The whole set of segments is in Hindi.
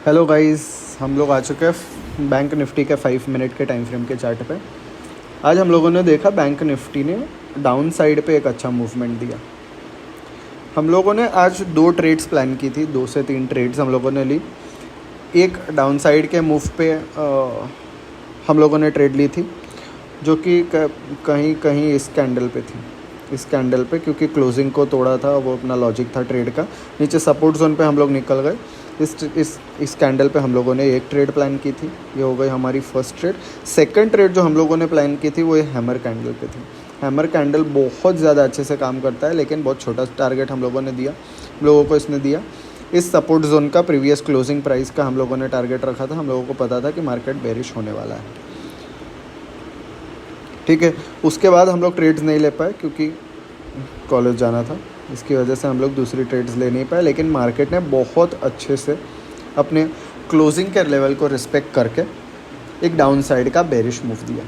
हेलो गाइस, हम लोग आ चुके हैं बैंक निफ्टी के 5 मिनट के टाइम फ्रेम के चार्ट पे। आज हम लोगों ने देखा बैंक निफ्टी ने डाउन साइड पे एक अच्छा मूवमेंट दिया। हम लोगों ने आज 2 ट्रेड्स प्लान की थी, 2 से 3 ट्रेड्स हम लोगों ने ली। एक डाउन साइड के मूव पे हम लोगों ने ट्रेड ली थी, जो कि कहीं कहीं इस कैंडल पे थी, इस कैंडल पे, क्योंकि क्लोजिंग को तोड़ा था, वो अपना लॉजिक था ट्रेड का। नीचे सपोर्ट जोन पे हम लोग निकल गए। इस कैंडल पे हम लोगों ने एक ट्रेड प्लान की थी, ये हो गई हमारी फर्स्ट ट्रेड। सेकंड ट्रेड जो हम लोगों ने प्लान की थी वो ये हैमर कैंडल पे थी। हैमर कैंडल बहुत ज़्यादा अच्छे से काम करता है, लेकिन बहुत छोटा टारगेट हम लोगों को इसने दिया। इस सपोर्ट जोन का प्रीवियस क्लोजिंग प्राइस का हम लोगों ने टारगेट रखा था। हम लोगों को पता था कि मार्केट बेरिश होने वाला है, ठीक है। उसके बाद हम लोग ट्रेड्स नहीं ले पाए क्योंकि कॉलेज जाना था, इसकी वजह से हम लोग दूसरी ट्रेड्स ले नहीं पाए। लेकिन मार्केट ने बहुत अच्छे से अपने क्लोजिंग के लेवल को रिस्पेक्ट करके एक डाउन साइड का बेरिश मूव दिया,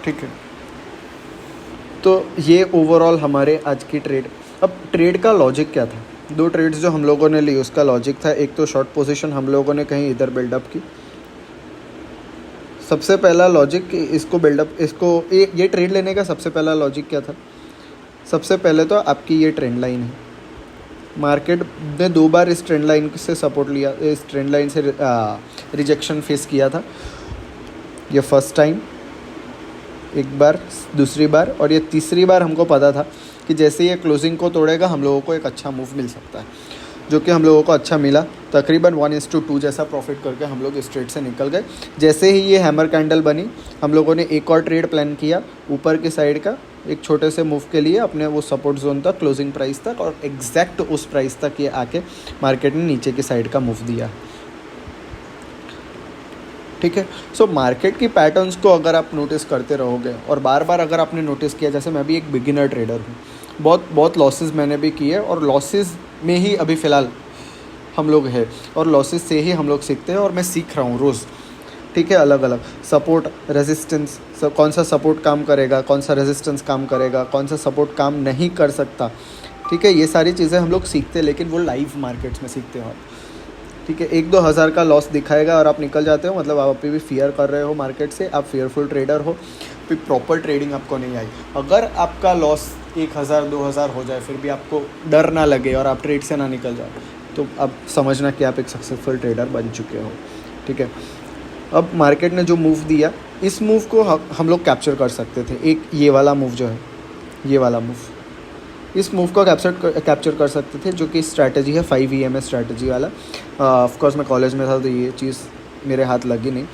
ठीक है। तो ये ओवरऑल हमारे आज की ट्रेड। अब ट्रेड का लॉजिक क्या था? 2 ट्रेड्स जो हम लोगों ने ली उसका लॉजिक था, एक तो शॉर्ट पोजीशन हम लोगों ने कहीं इधर बिल्डअप की। सबसे पहला लॉजिक ये ट्रेड लेने का सबसे पहला लॉजिक क्या था? सबसे पहले तो आपकी ये ट्रेंड लाइन है। मार्केट ने 2 बार इस ट्रेंड लाइन से सपोर्ट लिया, इस ट्रेंड लाइन से रिजेक्शन फेस किया था। ये फर्स्ट टाइम, एक बार, दूसरी बार, और ये तीसरी बार हमको पता था कि जैसे ये क्लोजिंग को तोड़ेगा हम लोगों को एक अच्छा मूव मिल सकता है, जो कि हम लोगों को अच्छा मिला। तकरीबन 1:2 जैसा प्रॉफिट करके हम लोग इस ट्रेड से निकल गए। जैसे ही ये हैमर कैंडल बनी, हम लोगों ने एक और ट्रेड प्लान किया ऊपर की साइड का, एक छोटे से मूव के लिए अपने वो सपोर्ट जोन तक, क्लोजिंग प्राइस तक, और एग्जैक्ट उस प्राइस तक ये आके मार्केट ने नीचे की साइड का मूव दिया, ठीक है। सो मार्केट की पैटर्न्स को अगर आप नोटिस करते रहोगे और बार बार अगर आपने नोटिस किया, जैसे मैं भी एक बिगिनर ट्रेडर हूँ, बहुत लॉसेस मैंने भी किए, और लॉसेस में ही अभी फ़िलहाल हम लोग हैं, और लॉसेस से ही हम लोग सीखते हैं, और मैं सीख रहा हूँ रोज़, ठीक है। अलग अलग सपोर्ट, रेजिस्टेंस, कौन सा सपोर्ट काम करेगा, कौन सा रेजिस्टेंस काम करेगा, कौन सा सपोर्ट काम नहीं कर सकता, ठीक है। ये सारी चीज़ें हम लोग सीखते हैं, लेकिन वो लाइव मार्केट्स में सीखते हो, ठीक है। 1-2 हज़ार का लॉस दिखाएगा और आप निकल जाते हो, मतलब आप अभी भी फियर कर रहे हो मार्केट से, आप फियरफुल ट्रेडर हो, फिर प्रॉपर ट्रेडिंग आपको नहीं आई। अगर आपका लॉस 1,000-2,000 हो जाए फिर भी आपको डर ना लगे और आप ट्रेड से ना निकल जाओ, तो अब समझना कि आप एक सक्सेसफुल ट्रेडर बन चुके हो, ठीक है। अब मार्केट ने जो मूव दिया, इस मूव को हम लोग कैप्चर कर सकते थे। एक ये वाला मूव जो है, ये वाला मूव, इस मूव को कैप्चर कर सकते थे, जो कि स्ट्रैटेजी है 5 EMA स्ट्रैटेजी वाला। ऑफकोर्स मैं कॉलेज में था तो ये चीज़ मेरे हाथ लगी नहीं,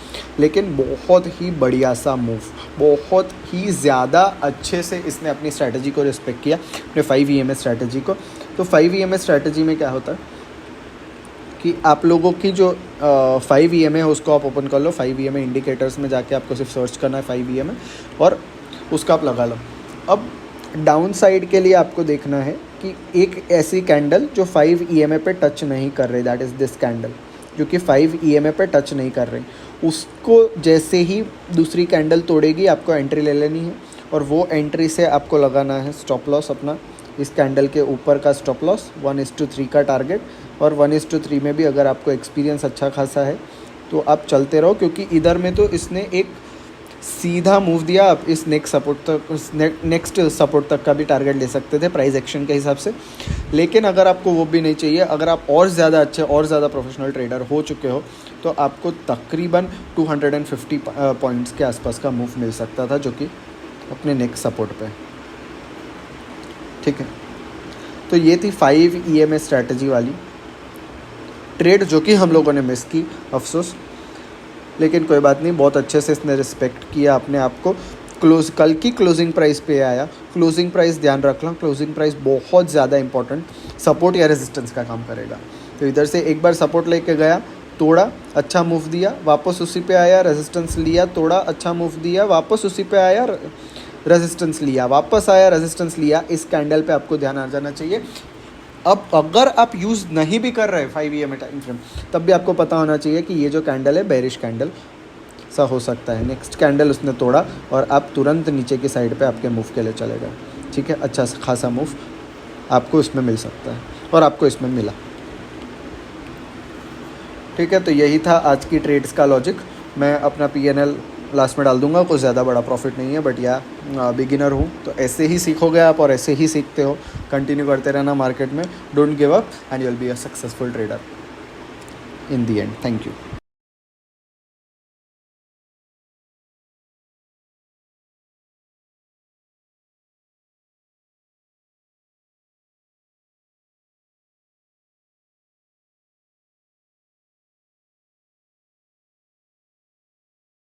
लेकिन बहुत ही बढ़िया सा मूव, बहुत ही ज़्यादा अच्छे से इसने अपनी स्ट्रैटेजी को रिस्पेक्ट किया, अपने 5 EMA स्ट्रैटेजी को। तो 5 EMA स्ट्रैटेजी में क्या होता है कि आप लोगों की जो 5 EMA है उसको आप ओपन कर लो। 5 EMA इंडिकेटर्स में जाके आपको सिर्फ सर्च करना है 5 EMA, और उसका आप लगा लो। अब डाउन साइड के लिए आपको देखना है कि एक ऐसी कैंडल जो 5 EMA पे टच नहीं कर रही, दैट इज़ दिस कैंडल, जो कि 5 EMA पे टच नहीं कर रही, उसको जैसे ही दूसरी कैंडल तोड़ेगी आपको एंट्री ले लेनी है, और वो एंट्री से आपको लगाना है स्टॉप लॉस अपना, इस कैंडल के ऊपर का स्टॉप लॉस 1:3 का टारगेट। और 1:3 में भी अगर आपको एक्सपीरियंस अच्छा खासा है तो आप चलते रहो, क्योंकि इधर में तो इसने एक सीधा मूव दिया। आप इस नेक्स्ट सपोर्ट तक का भी टारगेट ले सकते थे प्राइस एक्शन के हिसाब से, लेकिन अगर आपको वो भी नहीं चाहिए, अगर आप और ज़्यादा अच्छे और ज़्यादा प्रोफेशनल ट्रेडर हो चुके हो, तो आपको तकरीबन 250 पॉइंट्स के आसपास का मूव मिल सकता था, जो कि अपने नेक्स्ट सपोर्ट पे, ठीक है। तो ये थी 5 EMA स्ट्रैटेजी वाली ट्रेड, जो कि हम लोगों ने मिस की, अफसोस, लेकिन कोई बात नहीं, बहुत अच्छे से इसने रिस्पेक्ट किया अपने आप को। कल की क्लोजिंग प्राइस पे आया, क्लोजिंग प्राइस ध्यान रखना, क्लोजिंग प्राइस बहुत ज़्यादा इंपॉर्टेंट, सपोर्ट या रेजिस्टेंस का काम करेगा। तो इधर से एक बार सपोर्ट लेके गया, तोड़ा, अच्छा मूव दिया, वापस उसी पे आया, रेजिस्टेंस लिया, तोड़ा, अच्छा मूव दिया, वापस उसी पे आया, रेजिस्टेंस लिया, वापस आया, रेजिस्टेंस लिया। इस कैंडल पे आपको ध्यान आ जाना चाहिए। अब अगर आप यूज़ नहीं भी कर रहे 5 EMA टाइम फ्रेम, तब भी आपको पता होना चाहिए कि ये जो कैंडल है बेरिश कैंडल सा हो सकता है। नेक्स्ट कैंडल उसने तोड़ा और आप तुरंत नीचे की साइड पे आपके मूव के लिए चले गए, ठीक है। अच्छा खासा मूव आपको इसमें मिल सकता है, और आपको इसमें मिला। ठीक है, तो यही था आज की ट्रेड्स का लॉजिक। मैं अपना PNL लास्ट में डाल दूंगा, कुछ ज़्यादा बड़ा प्रॉफिट नहीं है, बट या बिगिनर हूँ तो ऐसे ही सीखोगे आप और ऐसे ही सीखते हो। कंटिन्यू करते रहना मार्केट में, don't give up and you will be a successful trader in the and. Thank you.